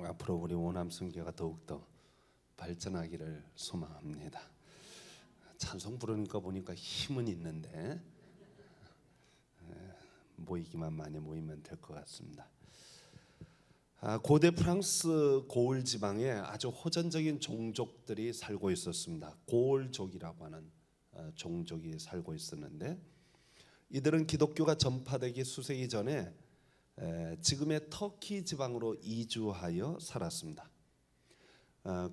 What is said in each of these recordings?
앞으로 우리 원암선교가 더욱더 발전하기를 소망합니다. 찬송 부르니까 보니까 힘은 있는데 모이기만 많이 모이면 될 것 같습니다. 고대 프랑스 고을 지방에 아주 호전적인 종족들이 살고 있었습니다. 고을족이라고 하는 종족이 살고 있었는데, 이들은 기독교가 전파되기 수세기 전에 지금의 터키 지방으로 이주하여 살았습니다.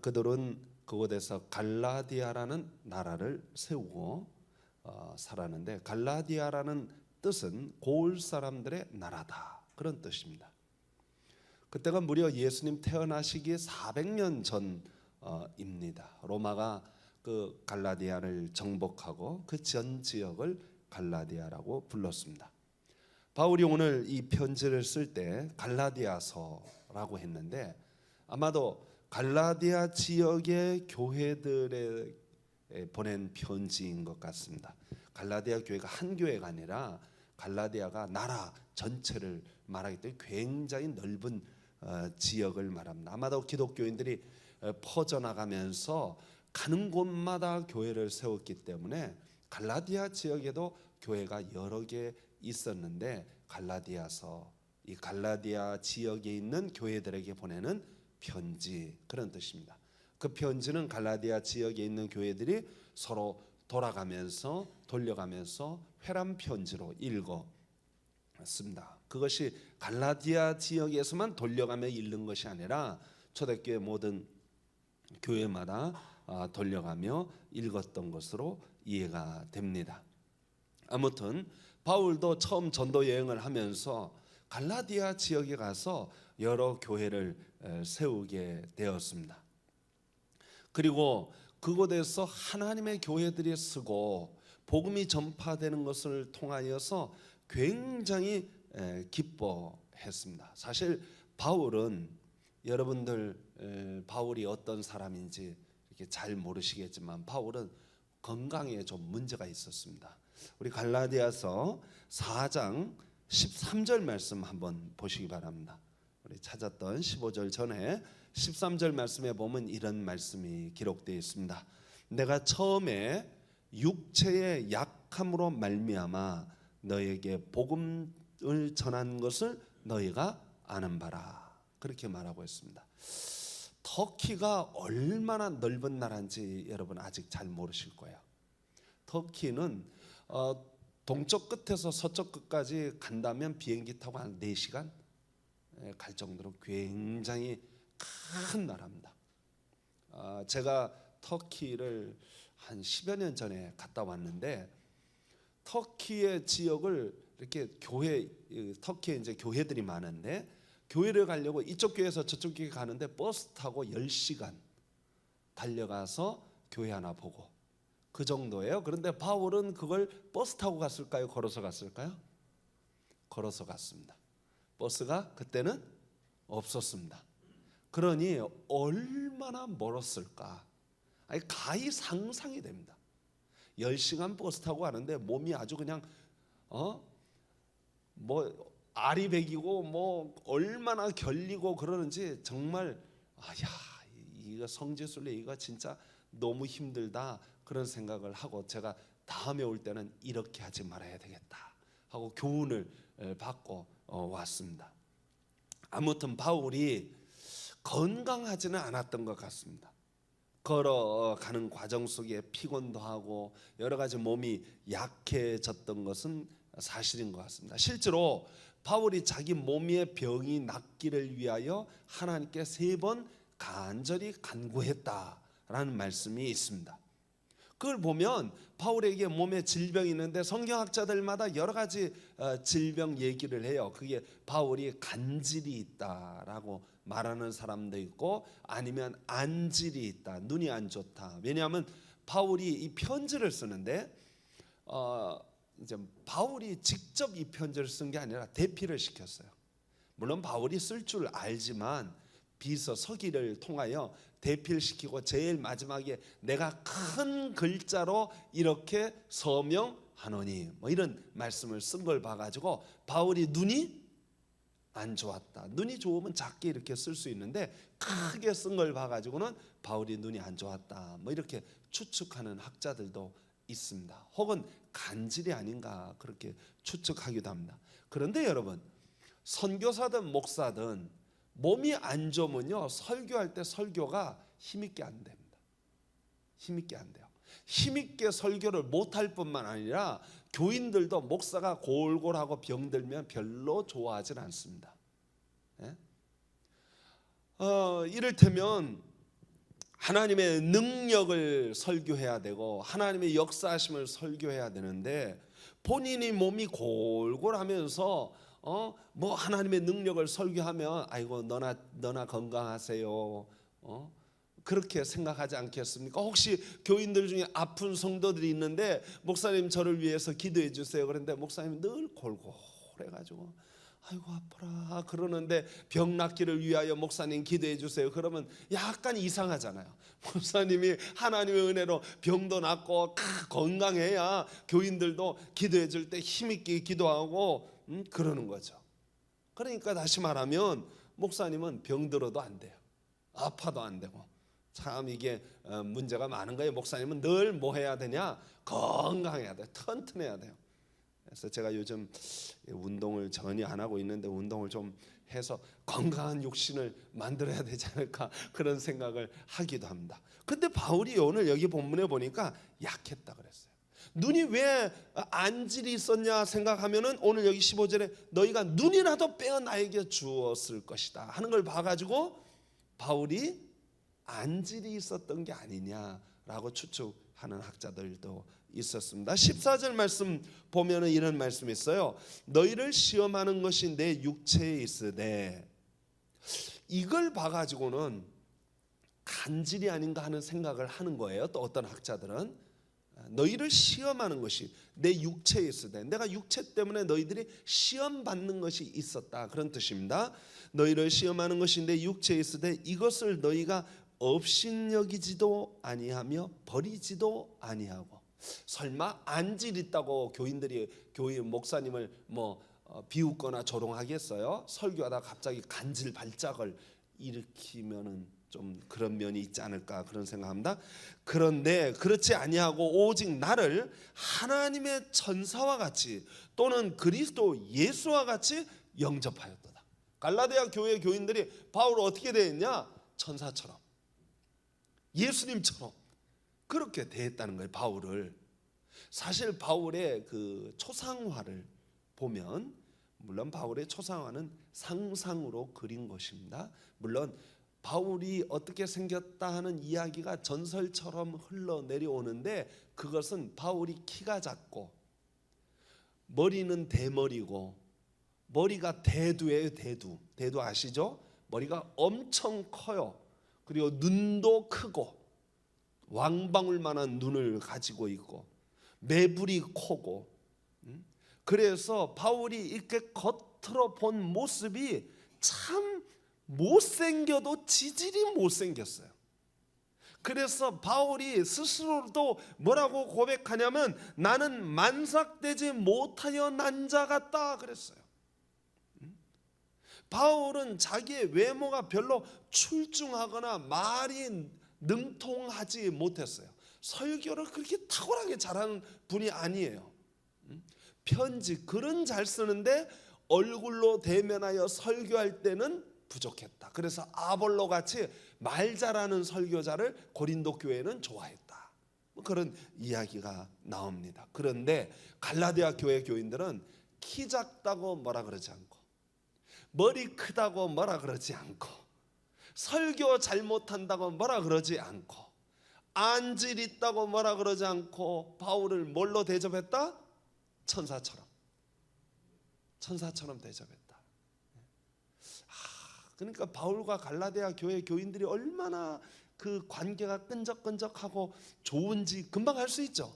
그들은 그곳에서 갈라디아라는 나라를 세우고 살았는데, 갈라디아라는 뜻은 고을 사람들의 나라다, 그런 뜻입니다. 그때가 무려 예수님 태어나시기 400년 전입니다. 로마가 그 갈라디아를 정복하고 그 전 지역을 갈라디아라고 불렀습니다. 바울이 오늘 이 편지를 쓸 때 갈라디아서라고 했는데, 아마도 갈라디아 지역의 교회들에 보낸 편지인 것 같습니다. 갈라디아 교회가 한 교회가 아니라 갈라디아가 나라 전체를 말하기 때문에 굉장히 넓은 지역을 말합니다. 아마도 기독교인들이 퍼져나가면서 가는 곳마다 교회를 세웠기 때문에 갈라디아 지역에도 교회가 여러 개 있었는데, 갈라디아서, 이 갈라디아 지역에 있는 교회들에게 보내는 편지, 그런 뜻입니다. 그 편지는 갈라디아 지역에 있는 교회들이 서로 돌려가면서 회람 편지로 읽었습니다. 그것이 갈라디아 지역에서만 돌려가며 읽는 것이 아니라 초대교회 모든 교회마다 돌려가며 읽었던 것으로 이해가 됩니다. 아무튼 바울도 처음 전도 여행을 하면서 갈라디아 지역에 가서 여러 교회를 세우게 되었습니다. 그리고 그곳에서 하나님의 교회들이 쓰고 복음이 전파되는 것을 통하여서 굉장히 기뻐했습니다. 사실 바울은, 여러분들 바울이 어떤 사람인지 이렇게 잘 모르시겠지만, 바울은 건강에 좀 문제가 있었습니다. 우리 갈라디아서 4장 13절 말씀 한번 보시기 바랍니다. 우리 찾았던 15절 전에 13절 말씀에 보면 이런 말씀이 기록되어 있습니다. 내가 처음에 육체의 약함으로 말미암아 너에게 복음을 전한 것을 너희가 아는 바라, 그렇게 말하고 있습니다. 터키가 얼마나 넓은 나라인지 여러분 아직 잘 모르실 거예요. 터키는 동쪽 끝에서 서쪽 끝까지 간다면 비행기 타고 한 4시간 갈 정도로 굉장히 큰 나라입니다. 제가 터키를 한 10여 년 전에 갔다 왔는데, 터키의 지역을 이렇게 터키에 이제 교회들이 많은데, 교회를 가려고 이쪽 교회에서 저쪽 교회 가는데 버스 타고 10시간 달려가서 교회 하나 보고, 그 정도예요. 그런데 바울은 그걸 버스 타고 갔을까요? 걸어서 갔을까요? 걸어서 갔습니다. 버스가 그때는 없었습니다. 그러니 얼마나 멀었을까? 가히 상상이 됩니다. 10시간 버스 타고 가는데 몸이 아주 그냥 알이 배기고 얼마나 결리고 그러는지 정말 이거 성지순례 이거 진짜 너무 힘들다, 그런 생각을 하고, 제가 다음에 올 때는 이렇게 하지 말아야 되겠다 하고 교훈을 받고 왔습니다. 아무튼 바울이 건강하지는 않았던 것 같습니다. 걸어가는 과정 속에 피곤도 하고 여러 가지 몸이 약해졌던 것은 사실인 것 같습니다. 실제로 바울이 자기 몸의 병이 낫기를 위하여 하나님께 3번 간절히 간구했다라는 말씀이 있습니다. 그걸 보면 바울에게 몸에 질병이 있는데 성경학자들마다 여러 가지 질병 얘기를 해요. 그게 바울이 간질이 있다라고 말하는 사람도 있고, 아니면 안질이 있다, 눈이 안 좋다. 왜냐하면 바울이 이 편지를 쓰는데 이제 바울이 직접 이 편지를 쓴 게 아니라 대피를 시켰어요. 물론 바울이 쓸 줄 알지만 비서 서기를 통하여 대피를 시키고 제일 마지막에 내가 큰 글자로 이렇게 서명하노니 이런 말씀을 쓴 걸 봐가지고 바울이 눈이 안 좋았다. 눈이 좋으면 작게 이렇게 쓸 수 있는데 크게 쓴 걸 봐가지고는 바울이 눈이 안 좋았다. 뭐 이렇게 추측하는 학자들도 있습니다. 혹은 간질이 아닌가 그렇게 추측하기도 합니다. 그런데 여러분, 선교사든 목사든 몸이 안 좋으면요, 설교할 때 설교가 힘있게 안 됩니다. 힘있게 안 돼요. 힘있게 설교를 못할 뿐만 아니라 교인들도 목사가 골골하고 병들면 별로 좋아하진 않습니다. 예? 이를테면 하나님의 능력을 설교해야 되고 하나님의 역사하심을 설교해야 되는데 본인이 몸이 골골하면서 뭐 하나님의 능력을 설교하면 아이고 너나 건강하세요. 그렇게 생각하지 않겠습니까? 혹시 교인들 중에 아픈 성도들이 있는데 목사님 저를 위해서 기도해 주세요. 그런데 목사님 늘 골골해가지고 아이고 아파라 그러는데 병 낫기를 위하여 목사님 기도해 주세요. 그러면 약간 이상하잖아요. 목사님이 하나님의 은혜로 병도 낫고 건강해야 교인들도 기도해 줄 때 힘있게 기도하고 그러는 거죠. 그러니까 다시 말하면 목사님은 병들어도 안 돼요. 아파도 안 되고. 참 이게 문제가 많은 거예요. 목사님은 늘 뭐 해야 되냐? 건강해야 돼. 튼튼해야 돼요. 그래서 제가 요즘 운동을 전혀 안 하고 있는데 운동을 좀 해서 건강한 육신을 만들어야 되지 않을까 그런 생각을 하기도 합니다. 근데 바울이 오늘 여기 본문에 보니까 약했다 그랬어요. 눈이 왜 안질이 있었냐 생각하면은 오늘 여기 15절에 너희가 눈이라도 빼어 나에게 주었을 것이다 하는 걸 봐가지고 바울이 안질이 있었던 게 아니냐라고 추측하는 학자들도 있었습니다. 14절 말씀 보면은 이런 말씀이 있어요. 너희를 시험하는 것이 내 육체에 있으되, 이걸 봐가지고는 간질이 아닌가 하는 생각을 하는 거예요. 또 어떤 학자들은 너희를 시험하는 것이 내 육체에 있으되, 내가 육체 때문에 너희들이 시험 받는 것이 있었다 그런 뜻입니다. 너희를 시험하는 것이 내 육체에 있으되 이것을 너희가 업신여기지도 아니하며 버리지도 아니하고. 설마 안질 있다고 교인들이 교회 목사님을 비웃거나 조롱하겠어요? 설교하다 갑자기 간질 발작을 일으키면은 좀 그런 면이 있지 않을까 그런 생각합니다. 그런데 그렇지 아니하고 오직 나를 하나님의 천사와 같이 또는 그리스도 예수와 같이 영접하였도다. 갈라디아 교회 교인들이 바울을 어떻게 대했냐? 천사처럼, 예수님처럼 그렇게 대했다는 거예요. 바울을. 사실 바울의 그 초상화를 보면, 물론 바울의 초상화는 상상으로 그린 것입니다. 물론 바울이 어떻게 생겼다 하는 이야기가 전설처럼 흘러내려오는데 그것은 바울이 키가 작고 머리는 대머리고, 머리가 대두예요. 대두 아시죠? 머리가 엄청 커요. 그리고 눈도 크고 왕방울만한 눈을 가지고 있고 매부리 코고. 그래서 바울이 이렇게 겉으로 본 모습이 참 못생겨도 지질이 못생겼어요. 그래서 바울이 스스로도 뭐라고 고백하냐면 나는 만삭되지 못하여 난 자 같다 그랬어요. 바울은 자기의 외모가 별로 출중하거나 말이 능통하지 못했어요. 설교를 그렇게 탁월하게 잘하는 분이 아니에요. 편지, 글은 잘 쓰는데 얼굴로 대면하여 설교할 때는 부족했다. 그래서 아볼로 같이 말 잘하는 설교자를 고린도 교회는 좋아했다. 그런 이야기가 나옵니다. 그런데 갈라디아 교회 교인들은 키 작다고 뭐라 그러지 않고, 머리 크다고 뭐라 그러지 않고, 설교 잘못한다고 뭐라 그러지 않고, 안질 있다고 뭐라 그러지 않고 바울을 뭘로 대접했다? 천사처럼 대접했다. 그러니까 바울과 갈라디아 교회 교인들이 얼마나 그 관계가 끈적끈적하고 좋은지 금방 알 수 있죠.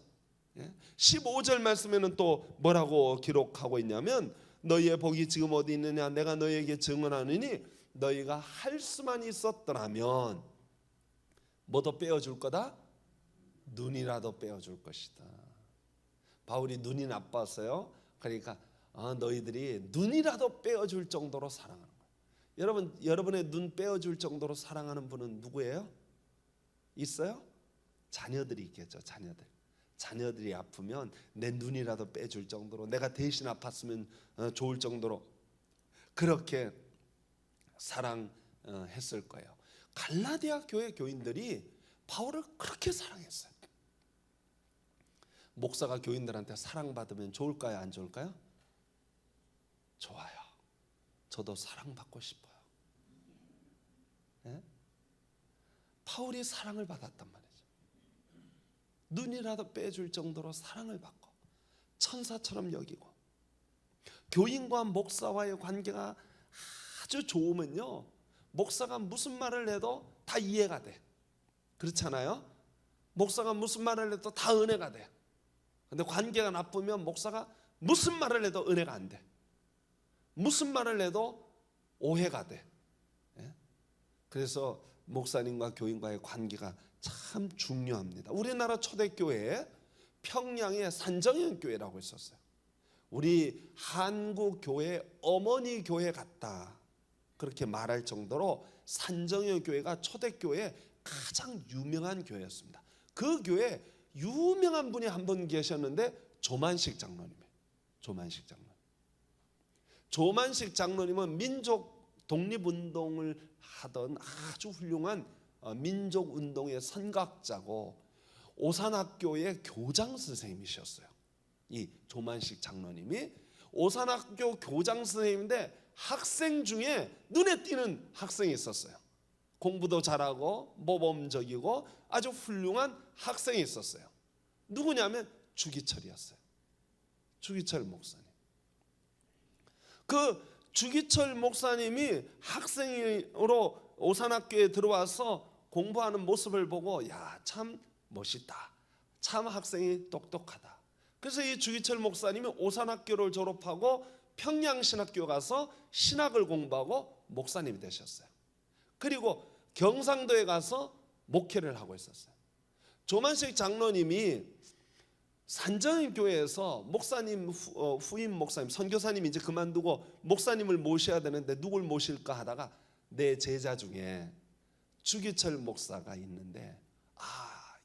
15절 말씀에는 또 뭐라고 기록하고 있냐면 너희의 복이 지금 어디 있느냐, 내가 너희에게 증언하느니 너희가 할 수만 있었더라면 뭐도 빼어줄 거다? 눈이라도 빼어줄 것이다. 바울이 눈이 나빴어요. 그러니까 너희들이 눈이라도 떼어줄 정도로 사랑하는 거예요. 여러분의 눈 떼어줄 정도로 사랑하는 분은 누구예요? 있어요? 자녀들이 있겠죠. 자녀들이 아프면 내 눈이라도 빼줄 정도로, 내가 대신 아팠으면 좋을 정도로 그렇게 사랑했을 거예요. 갈라디아 교회 교인들이 바울을 그렇게 사랑했어요. 목사가 교인들한테 사랑받으면 좋을까요? 안 좋을까요? 좋아요. 저도 사랑받고 싶어요. 네? 바울이 사랑을 받았단 말이죠. 눈이라도 빼줄 정도로 사랑을 받고 천사처럼 여기고, 교인과 목사와의 관계가 아주 좋으면요, 목사가 무슨 말을 해도 다 이해가 돼. 그렇잖아요? 목사가 무슨 말을 해도 다 은혜가 돼. 근데 관계가 나쁘면 목사가 무슨 말을 해도 은혜가 안 돼. 무슨 말을 해도 오해가 돼. 그래서 목사님과 교인과의 관계가 참 중요합니다. 우리나라 초대교회에 평양에 산정현 교회라고 있었어요. 우리 한국 교회 어머니 교회 같다, 그렇게 말할 정도로 산정현 교회가 초대교회의 가장 유명한 교회였습니다. 그 교회에 유명한 분이 한 분 계셨는데 조만식 장로님이에요. 조만식 장로님은 민족 독립운동을 하던 아주 훌륭한 민족운동의 선각자고 오산학교의 교장 선생님이셨어요. 이 조만식 장로님이 오산학교 교장 선생님인데 학생 중에 눈에 띄는 학생이 있었어요. 공부도 잘하고 모범적이고 아주 훌륭한 학생이 있었어요. 누구냐면 주기철이었어요. 주기철 목사님. 그 주기철 목사님이 학생으로 오산학교에 들어와서 공부하는 모습을 보고, 야, 참 멋있다, 참 학생이 똑똑하다. 그래서 이 주기철 목사님이 오산학교를 졸업하고 평양신학교 가서 신학을 공부하고 목사님이 되셨어요. 그리고 경상도에 가서 목회를 하고 있었어요. 조만식 장로님이 산정현 교회에서 목사님 후임 목사님, 선교사님이 이제 그만두고 목사님을 모셔야 되는데 누굴 모실까 하다가 내 제자 중에 주기철 목사가 있는데,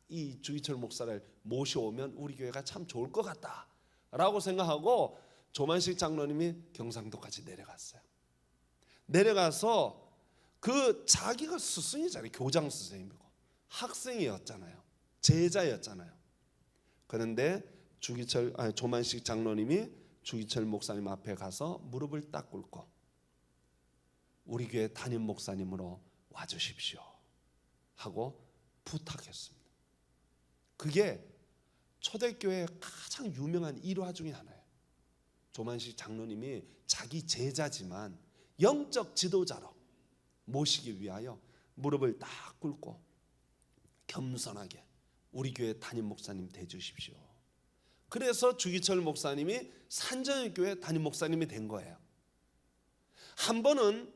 이 주기철 목사를 모셔오면 우리 교회가 참 좋을 것 같다 라고 생각하고 조만식 장로님이 경상도까지 내려갔어요. 내려가서 그 자기가 스승이잖아요. 교장 선생님이고 학생이었잖아요. 제자였잖아요. 그런데 조만식 장로님이 주기철 목사님 앞에 가서 무릎을 딱 꿇고 우리 교회 담임 목사님으로 와주십시오 하고 부탁했습니다. 그게 초대교회의 가장 유명한 일화 중에 하나예요. 조만식 장로님이 자기 제자지만 영적 지도자로 모시기 위하여 무릎을 딱 꿇고 겸손하게 우리 교회 담임 목사님 되주십시오. 그래서 주기철 목사님이 산정현 교회 담임 목사님이 된 거예요. 한 번은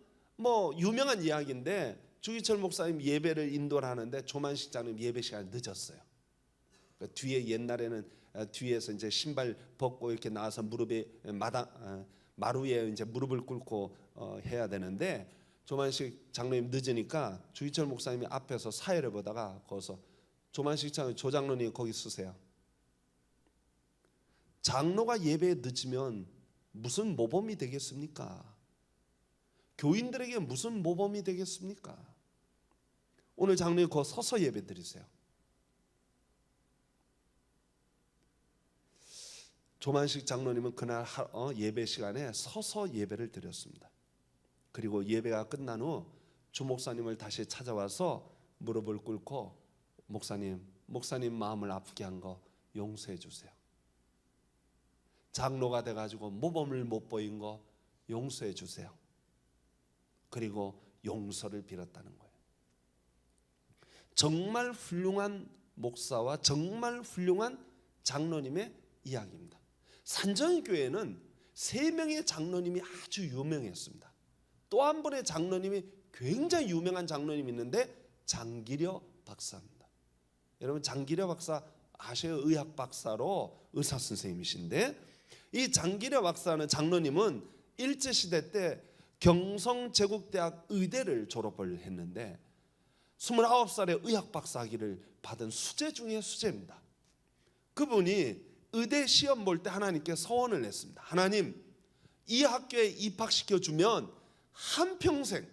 유명한 이야기인데, 주기철 목사님 예배를 인도를 하는데 조만식 장로님 예배 시간이 늦었어요. 뒤에 옛날에는 뒤에서 이제 신발 벗고 이렇게 나와서 무릎에 마루에 이제 무릎을 꿇고 해야 되는데, 조만식 장로님 늦으니까 주기철 목사님이 앞에서 사회를 보다가 거기서 조만식 장로님, 조 장로님 거기 쓰세요. 장로가 예배에 늦으면 무슨 모범이 되겠습니까? 교인들에게 무슨 모범이 되겠습니까? 오늘 장로님 거기 서서 예배 드리세요. 조만식 장로님은 그날 예배 시간에 서서 예배를 드렸습니다. 그리고 예배가 끝난 후 주목사님을 다시 찾아와서 무릎을 꿇고 목사님 마음을 아프게 한 거 용서해 주세요. 장로가 돼가지고 모범을 못 보인 거 용서해 주세요. 그리고 용서를 빌었다는 거예요. 정말 훌륭한 목사와 정말 훌륭한 장로님의 이야기입니다. 산정현 교회는 3명의 장로님이 아주 유명했습니다. 또 한 분의 장로님이 굉장히 유명한 장로님이 있는데 장기려 박사입니다. 여러분 장기려 박사 아셔요? 의학 박사로 의사 선생님이신데 이 장기려 박사는 장로님은 일제시대 때 경성제국대학 의대를 졸업을 했는데 29살에 의학 박사학위를 받은 수재 중에 수재입니다. 그분이 의대 시험 볼 때 하나님께 서원을 했습니다. 하나님, 이 학교에 입학시켜주면 한평생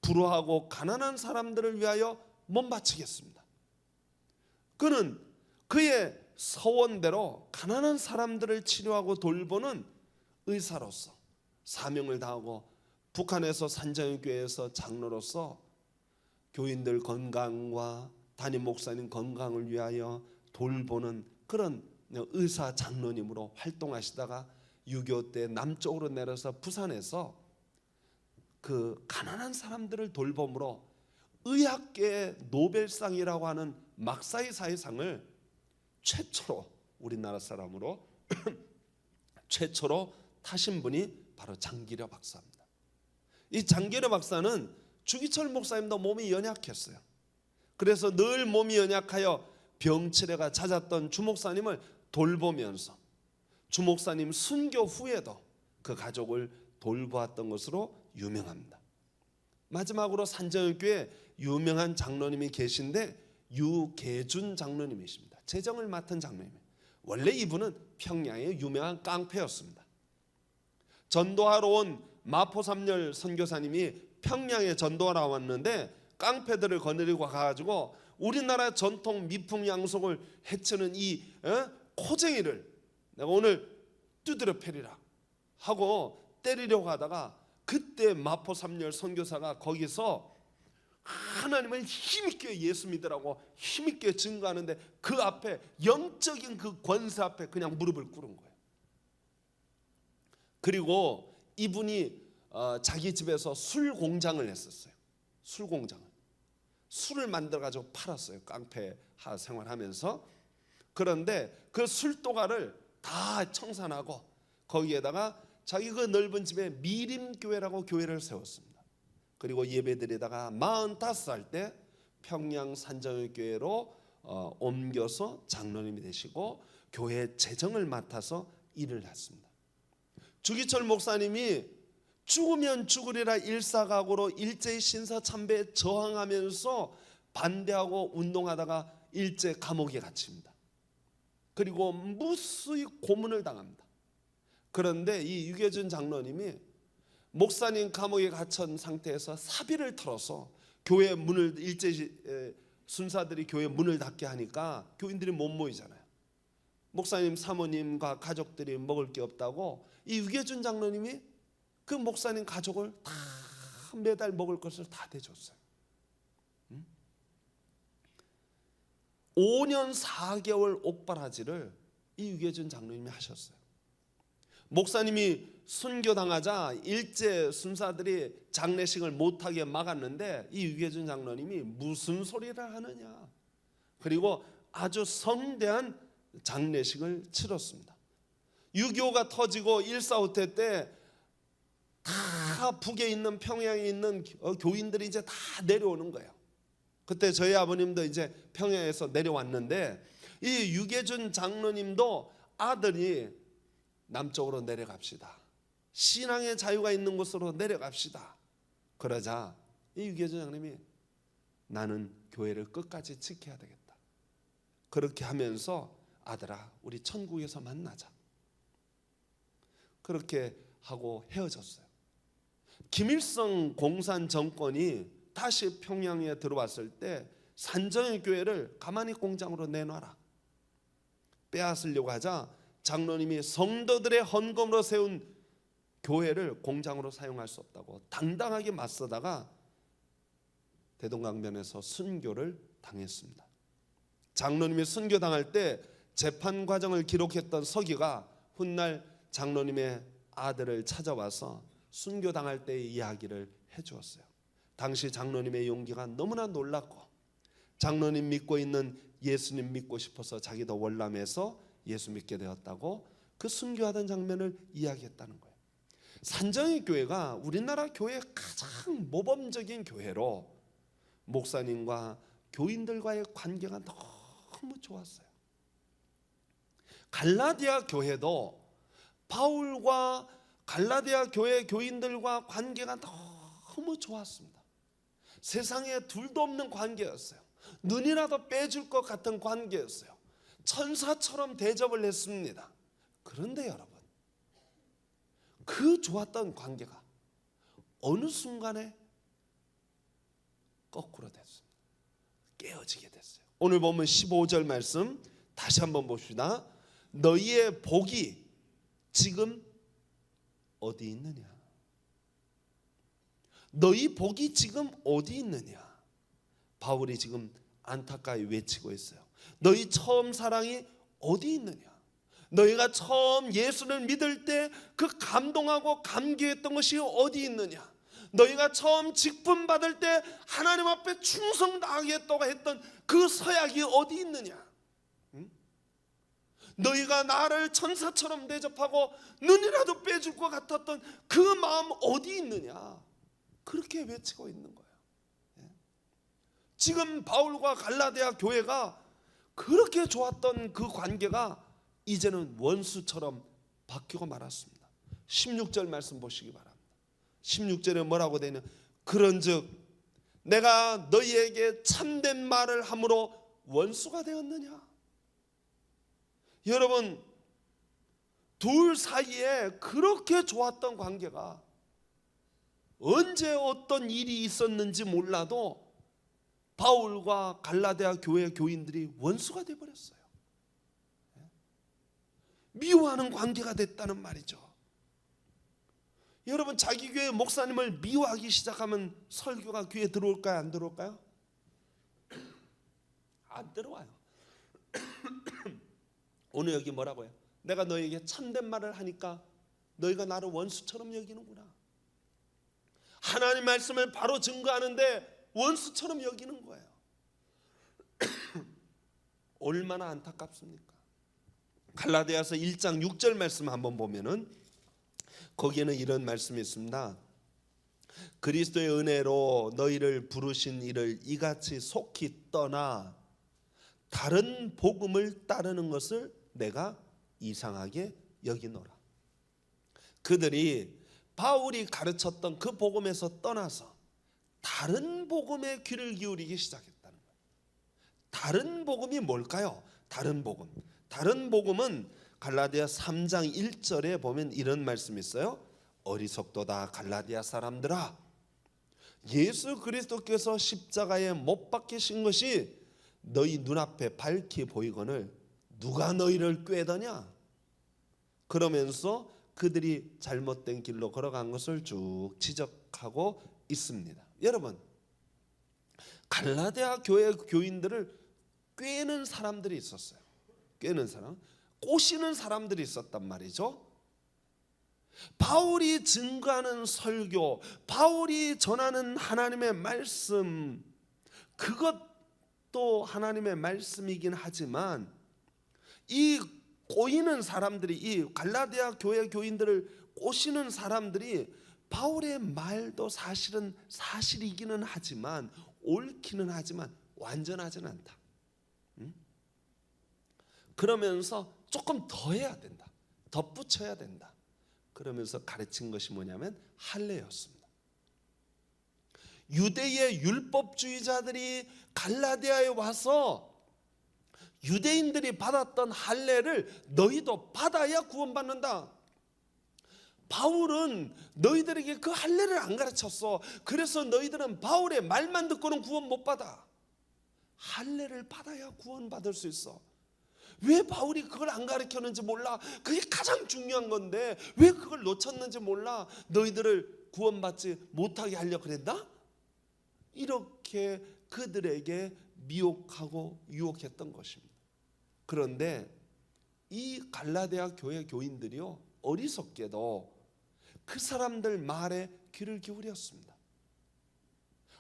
불우하고 가난한 사람들을 위하여 몸 바치겠습니다. 그는 그의 서원대로 가난한 사람들을 치료하고 돌보는 의사로서 사명을 다하고 북한에서 산정교회에서 장로로서 교인들 건강과 담임 목사님 건강을 위하여 돌보는 그런 의사 장로님으로 활동하시다가 6.25 때 남쪽으로 내려서 부산에서 그 가난한 사람들을 돌봄으로 의학계의 노벨상이라고 하는 막사이사의상을 최초로 우리나라 사람으로 최초로 타신 분이 바로 장기려 박사입니다. 이 장기려 박사는 주기철 목사님도 몸이 연약했어요. 그래서 늘 몸이 연약하여 병치레가 잦았던 주 목사님을 돌보면서 주 목사님 순교 후에도 그 가족을 돌보았던 것으로 유명합니다. 마지막으로 산정교회 유명한 장로님이 계신데 유계준 장로님이십니다. 재정을 맡은 장로님. 원래 이분은 평양의 유명한 깡패였습니다. 전도하러 온 마포삼열 선교사님이 평양에 전도하러 왔는데 깡패들을 거느리고 가가지고 우리나라 전통 미풍 양속을 해치는 이 코쟁이를 내가 오늘 두드려 패리라 하고 때리려고 하다가 그때 마포삼열 선교사가 거기서 하나님을 힘있게 예수 믿으라고 힘있게 증거하는데 그 앞에 영적인 그 권세 앞에 그냥 무릎을 꿇은 거예요. 그리고 이분이 자기 집에서 술 공장을 했었어요. 술 공장을. 술을 만들어 가지고 팔았어요. 깡패 생활하면서. 그런데 그 술도가를 다 청산하고 거기에다가 자기 그 넓은 집에 미림교회라고 교회를 세웠습니다. 그리고 예배드리다가 45살 때 평양 산정교회로 옮겨서 장로님이 되시고 교회 재정을 맡아서 일을 했습니다. 주기철 목사님이 죽으면 죽으리라 일사각오로 일제의 신사참배에 저항하면서 반대하고 운동하다가 일제 감옥에 갇힙니다. 그리고 무수히 고문을 당합니다. 그런데 이 유계준 장로님이 목사님 감옥에 갇힌 상태에서 사비를 털어서 교회 문을 일제 순사들이 교회 문을 닫게 하니까 교인들이 못 모이잖아요. 목사님 사모님과 가족들이 먹을 게 없다고 이 유계준 장로님이 그 목사님 가족을 다 매달 먹을 것을 다 대줬어요. 5년 4개월 옥바라지를 이 유계준 장로님이 하셨어요. 목사님이 순교당하자 일제 순사들이 장례식을 못하게 막았는데 이 유계준 장로님이 무슨 소리를 하느냐. 그리고 아주 성대한 장례식을 치렀습니다. 6.25가 터지고 1.4 때 다 북에 있는 평양에 있는 교인들이 이제 다 내려오는 거예요. 그때 저희 아버님도 이제 평양에서 내려왔는데 이 유계준 장로님도 아들이 남쪽으로 내려갑시다. 신앙의 자유가 있는 곳으로 내려갑시다. 그러자 이 유계준 장로님이 나는 교회를 끝까지 지켜야 되겠다. 그렇게 하면서 아들아 우리 천국에서 만나자. 그렇게 하고 헤어졌어요. 김일성 공산 정권이 다시 평양에 들어왔을 때 산정의 교회를 가만히 공장으로 내놔라. 빼앗으려고 하자 장로님이 성도들의 헌금으로 세운 교회를 공장으로 사용할 수 없다고 당당하게 맞서다가 대동강변에서 순교를 당했습니다. 장로님이 순교당할 때 재판 과정을 기록했던 서기가 훗날 장로님의 아들을 찾아와서 순교당할 때의 이야기를 해주었어요. 당시 장로님의 용기가 너무나 놀랐고 장로님 믿고 있는 예수님 믿고 싶어서 자기도 월남에서 예수 믿게 되었다고 그 순교하던 장면을 이야기했다는 거예요. 산정의 교회가 우리나라 교회의 가장 모범적인 교회로 목사님과 교인들과의 관계가 너무 좋았어요. 갈라디아 교회도 바울과 갈라디아 교회 교인들과 관계가 너무 좋았습니다. 세상에 둘도 없는 관계였어요. 눈이라도 빼줄 것 같은 관계였어요. 천사처럼 대접을 했습니다. 그런데 여러분, 그 좋았던 관계가 어느 순간에 거꾸로 됐습니다. 깨어지게 됐어요. 오늘 보면 15절 말씀 다시 한번 봅시다. 너희의 복이 지금 어디 있느냐? 너희 복이 지금 어디 있느냐? 바울이 지금 안타까이 외치고 있어요. 너희 처음 사랑이 어디 있느냐? 너희가 처음 예수를 믿을 때 그 감동하고 감기했던 것이 어디 있느냐? 너희가 처음 직분 받을 때 하나님 앞에 충성 다하겠다고 했던 그 서약이 어디 있느냐? 너희가 나를 천사처럼 대접하고 눈이라도 빼줄 것 같았던 그 마음 어디 있느냐? 그렇게 외치고 있는 거예요. 지금 바울과 갈라디아 교회가 그렇게 좋았던 그 관계가 이제는 원수처럼 바뀌고 말았습니다. 16절 말씀 보시기 바랍니다. 16절에 뭐라고 되냐? 그런즉 내가 너희에게 참된 말을 함으로 원수가 되었느냐? 여러분, 둘 사이에 그렇게 좋았던 관계가 언제 어떤 일이 있었는지 몰라도 바울과 갈라디아 교회 교인들이 원수가 되어버렸어요. 미워하는 관계가 됐다는 말이죠. 여러분, 자기 교회 목사님을 미워하기 시작하면 설교가 귀에 들어올까요? 안 들어올까요? 안 들어와요. 오늘 여기 뭐라고 해요? 내가 너에게 참된 말을 하니까 너희가 나를 원수처럼 여기는구나. 하나님 말씀을 바로 증거하는데 원수처럼 여기는 거예요. 얼마나 안타깝습니까? 갈라디아서 1장 6절 말씀 한번 보면은 거기에는 이런 말씀이 있습니다. 그리스도의 은혜로 너희를 부르신 이를 이같이 속히 떠나 다른 복음을 따르는 것을 내가 이상하게 여기노라. 그들이 바울이 가르쳤던 그 복음에서 떠나서 다른 복음에 귀를 기울이기 시작했다는 거예요. 다른 복음이 뭘까요? 다른 복음은 갈라디아 3장 1절에 보면 이런 말씀이 있어요. 어리석도다 갈라디아 사람들아, 예수 그리스도께서 십자가에 못 박히신 것이 너희 눈앞에 밝히 보이거늘 누가 너희를 꾀더냐? 그러면서 그들이 잘못된 길로 걸어간 것을 쭉 지적하고 있습니다. 여러분, 갈라디아 교회 교인들을 꾀는 사람들이 있었어요. 꾀는 사람, 꼬시는 사람들이 있었단 말이죠. 바울이 증거하는 설교, 바울이 전하는 하나님의 말씀, 그것도 하나님의 말씀이긴 하지만 이 꼬이는 사람들이, 이 갈라디아 교회 교인들을 꼬시는 사람들이 바울의 말도 사실은 사실이기는 하지만, 옳기는 하지만 완전하지는 않다. 그러면서 조금 더 해야 된다, 덧붙여야 된다. 그러면서 가르친 것이 뭐냐면 할례였습니다. 유대의 율법주의자들이 갈라디아에 와서 유대인들이 받았던 할례를 너희도 받아야 구원받는다. 바울은 너희들에게 그 할례를 안 가르쳤어. 그래서 너희들은 바울의 말만 듣고는 구원 못 받아. 할례를 받아야 구원받을 수 있어. 왜 바울이 그걸 안 가르쳤는지 몰라. 그게 가장 중요한 건데 왜 그걸 놓쳤는지 몰라. 너희들을 구원받지 못하게 하려고 그랬나? 이렇게 그들에게 미혹하고 유혹했던 것입니다. 그런데 이 갈라디아 교회 교인들이요, 어리석게도 그 사람들 말에 귀를 기울였습니다.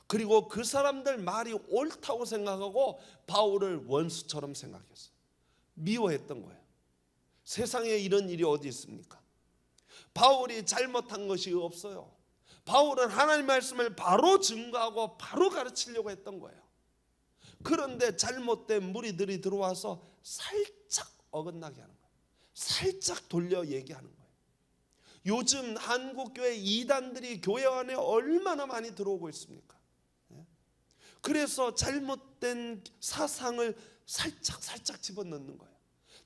그리고 그 사람들 말이 옳다고 생각하고 바울을 원수처럼 생각했어요. 미워했던 거예요. 세상에 이런 일이 어디 있습니까? 바울이 잘못한 것이 없어요. 바울은 하나님 말씀을 바로 증거하고 바로 가르치려고 했던 거예요. 그런데 잘못된 무리들이 들어와서 살짝 어긋나게 하는 거예요. 살짝 돌려 얘기하는 거예요. 요즘 한국교회 이단들이 교회 안에 얼마나 많이 들어오고 있습니까? 그래서 잘못된 사상을 살짝 집어넣는 거예요.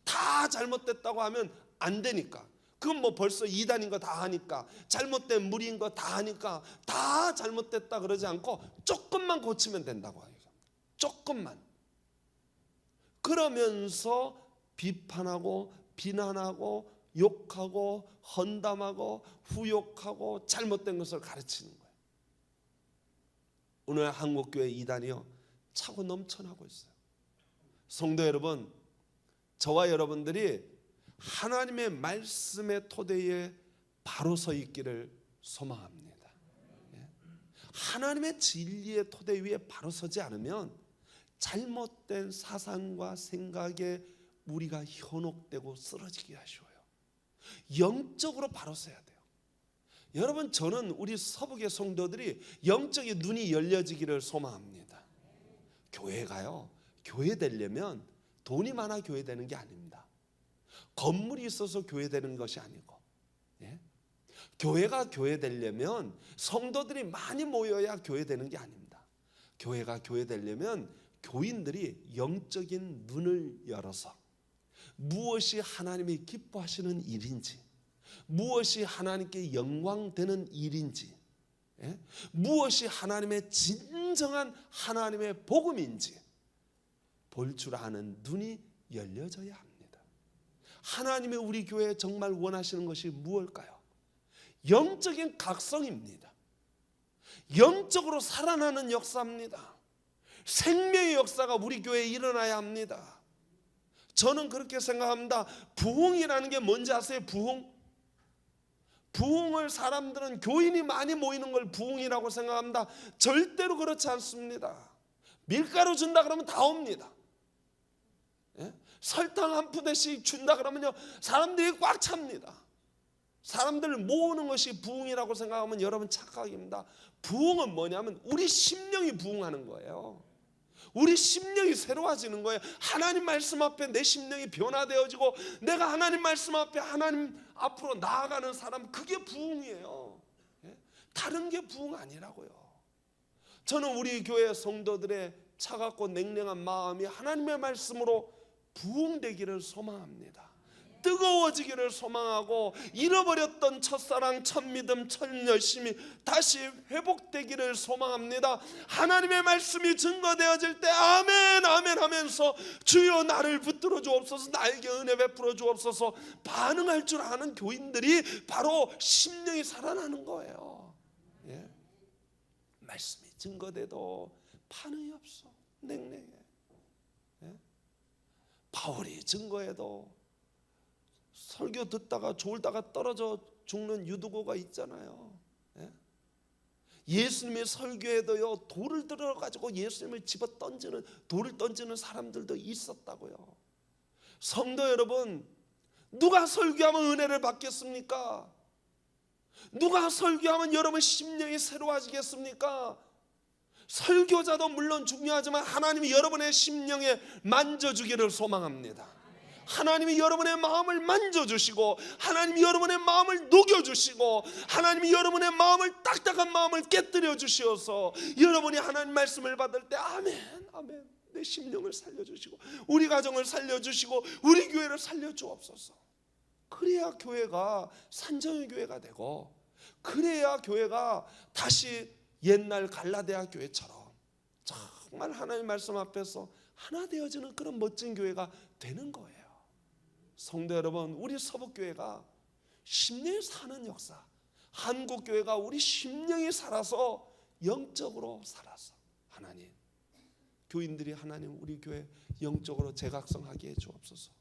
다 잘못됐다고 하면 안 되니까. 그건 뭐 벌써 이단인 거 다 하니까, 잘못된 무리인 거 다 하니까 다 잘못됐다 그러지 않고 조금만 고치면 된다고 하죠. 조금만. 그러면서 비판하고 비난하고 욕하고 헌담하고 후욕하고 잘못된 것을 가르치는 거예요. 오늘 한국교회 이단이요 차고 넘쳐나고 있어요. 성도 여러분, 저와 여러분들이 하나님의 말씀의 토대에 바로 서 있기를 소망합니다. 하나님의 진리의 토대 위에 바로 서지 않으면 잘못된 사상과 생각에 우리가 현혹되고 쓰러지기 쉬워요. 영적으로 바로 서야 돼요. 여러분, 저는 우리 서북의 성도들이 영적인 눈이 열려지기를 소망합니다. 교회가요, 교회 되려면 돈이 많아 교회 되는 게 아닙니다. 건물이 있어서 교회 되는 것이 아니고, 교회가 교회 되려면 성도들이 많이 모여야 교회 되는 게 아닙니다. 교회가 교회 되려면 교인들이 영적인 눈을 열어서 무엇이 하나님이 기뻐하시는 일인지, 무엇이 하나님께 영광되는 일인지, 무엇이 하나님의 진정한 하나님의 복음인지 볼 줄 아는 눈이 열려져야 합니다. 하나님의 우리 교회에 정말 원하시는 것이 무엇일까요? 영적인 각성입니다. 영적으로 살아나는 역사입니다. 생명의 역사가 우리 교회에 일어나야 합니다. 저는 그렇게 생각합니다. 부흥이라는 게 뭔지 아세요? 부흥을 사람들은 교인이 많이 모이는 걸 부흥이라고 생각합니다. 절대로 그렇지 않습니다. 밀가루 준다 그러면 다 옵니다. 설탕 한 푸대씩 준다 그러면요 사람들이 꽉 찹니다. 사람들을 모으는 것이 부흥이라고 생각하면 여러분 착각입니다. 부흥은 뭐냐면 우리 심령이 부흥하는 거예요. 우리 심령이 새로워지는 거예요. 하나님 말씀 앞에 내 심령이 변화되어지고 내가 하나님 말씀 앞에 하나님 앞으로 나아가는 사람, 그게 부흥이에요. 다른 게 부흥 아니라고요. 저는 우리 교회 성도들의 차갑고 냉랭한 마음이 하나님의 말씀으로 부흥되기를 소망합니다. 뜨거워지기를 소망하고 잃어버렸던 첫사랑, 첫믿음, 첫열심이 다시 회복되기를 소망합니다. 하나님의 말씀이 증거되어질 때 아멘 아멘 하면서 주여 나를 붙들어 주옵소서, 나에게 은혜 베풀어 주옵소서 반응할 줄 아는 교인들이 바로 심령이 살아나는 거예요. 말씀이 증거돼도 반응이 없어. 냉랭해. 바울이 증거해도 설교 듣다가 졸다가 떨어져 죽는 유두고가 있잖아요. 예수님의 설교에도요 돌을 들어가지고 예수님을 집어 던지는, 돌을 던지는 사람들도 있었다고요. 성도 여러분, 누가 설교하면 은혜를 받겠습니까? 누가 설교하면 여러분 심령이 새로워지겠습니까? 설교자도 물론 중요하지만 하나님이 여러분의 심령에 만져주기를 소망합니다. 하나님이 여러분의 마음을 만져주시고 하나님이 여러분의 마음을 녹여주시고 하나님이 여러분의 마음을, 딱딱한 마음을 깨뜨려 주시어서 여러분이 하나님 말씀을 받을 때 아멘 아멘, 내 심령을 살려주시고 우리 가정을 살려주시고 우리 교회를 살려주옵소서. 그래야 교회가 산정의 교회가 되고, 그래야 교회가 다시 옛날 갈라디아 교회처럼 정말 하나님 말씀 앞에서 하나 되어지는 그런 멋진 교회가 되는 거예요. 성도 여러분, 우리 서북교회가 심령이 사는 역사, 한국교회가 우리 심령이 살아서 영적으로 살아서 하나님, 교인들이 하나님 우리 교회 영적으로 재각성하게 해 주옵소서.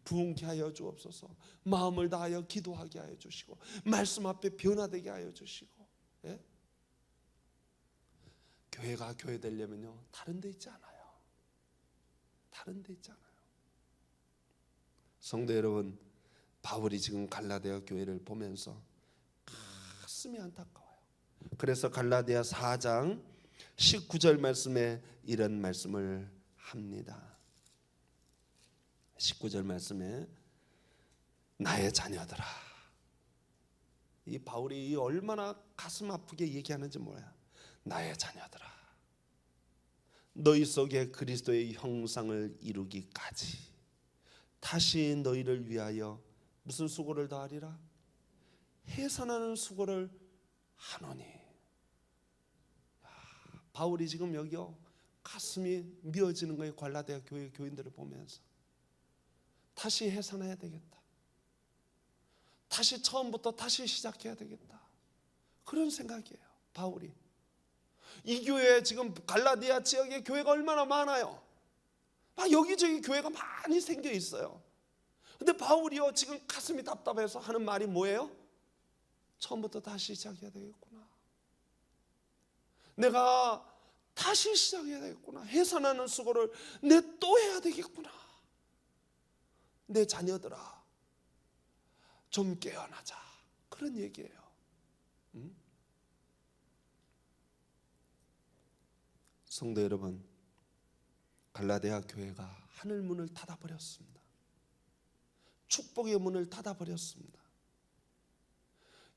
부흥케 하여 주옵소서. 마음을 다하여 기도하게 하여 주시고 말씀 앞에 변화되게 하여 주시고. 교회가 교회 되려면요 다른 데 있지 않아요. 다른 데 있지 않아요. 성도 여러분, 바울이 지금 갈라디아 교회를 보면서 가슴이 안타까워요. 그래서 갈라디아 4장 19절 말씀에 이런 말씀을 합니다. 19절 말씀에 나의 자녀들아, 이 바울이 얼마나 가슴 아프게 얘기하는지 몰라요. 나의 자녀들아, 너희 속에 그리스도의 형상을 이루기까지 다시 너희를 위하여 무슨 수고를 다하리라? 해산하는 수고를 하노니. 바울이 지금 여기요 가슴이 미어지는 거예요. 갈라디아 교회 교인들을 보면서 다시 해산해야 되겠다. 다시 처음부터 다시 시작해야 되겠다. 그런 생각이에요. 바울이. 이 교회 지금 갈라디아 지역에 교회가 얼마나 많아요. 막 여기저기 교회가 많이 생겨 있어요. 근데 바울이요 지금 가슴이 답답해서 하는 말이 뭐예요? 처음부터 다시 시작해야 되겠구나. 내가 다시 시작해야 되겠구나. 해산하는 수고를 내 또 해야 되겠구나. 내 자녀들아 좀 깨어나자. 그런 얘기예요. 성도 여러분, 갈라디아 교회가 하늘 문을 닫아버렸습니다. 축복의 문을 닫아버렸습니다.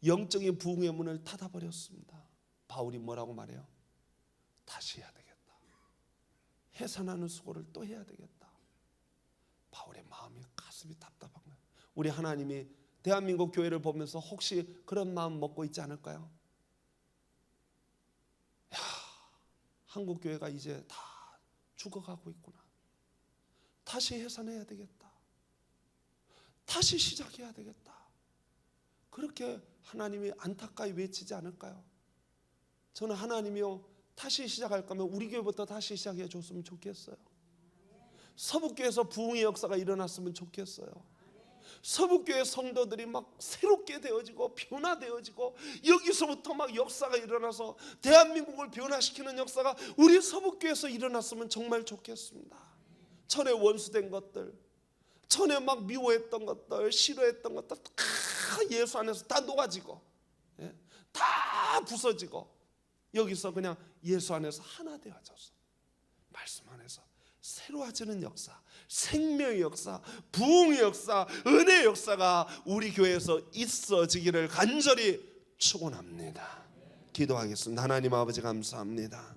영적인 부흥의 문을 닫아버렸습니다. 바울이 뭐라고 말해요? 다시 해야 되겠다. 해산하는 수고를 또 해야 되겠다. 바울의 마음이 가슴이 답답한 거예요. 우리 하나님이 대한민국 교회를 보면서 혹시 그런 마음 먹고 있지 않을까요? 야, 한국 교회가 이제 다 죽어가고 있구나. 다시 해산해야 되겠다. 다시 시작해야 되겠다. 그렇게 하나님이 안타까이 외치지 않을까요? 저는 하나님이요 다시 시작할 거면 우리 교회부터 다시 시작해 줬으면 좋겠어요. 서북교회에서 부흥의 역사가 일어났으면 좋겠어요. 서북교회 성도들이 막 새롭게 되어지고 변화되어지고 여기서부터 막 역사가 일어나서 대한민국을 변화시키는 역사가 우리 서북교회에서 일어났으면 정말 좋겠습니다. 전에 원수된 것들, 전에 막 미워했던 것들, 싫어했던 것들 다 예수 안에서 다 녹아지고 다 부서지고 여기서 그냥 예수 안에서 하나 되어져서 말씀 안에서 새로워지는 역사, 생명의 역사, 부흥의 역사, 은혜의 역사가 우리 교회에서 있어지기를 간절히 축원합니다. 기도하겠습니다. 하나님 아버지 감사합니다.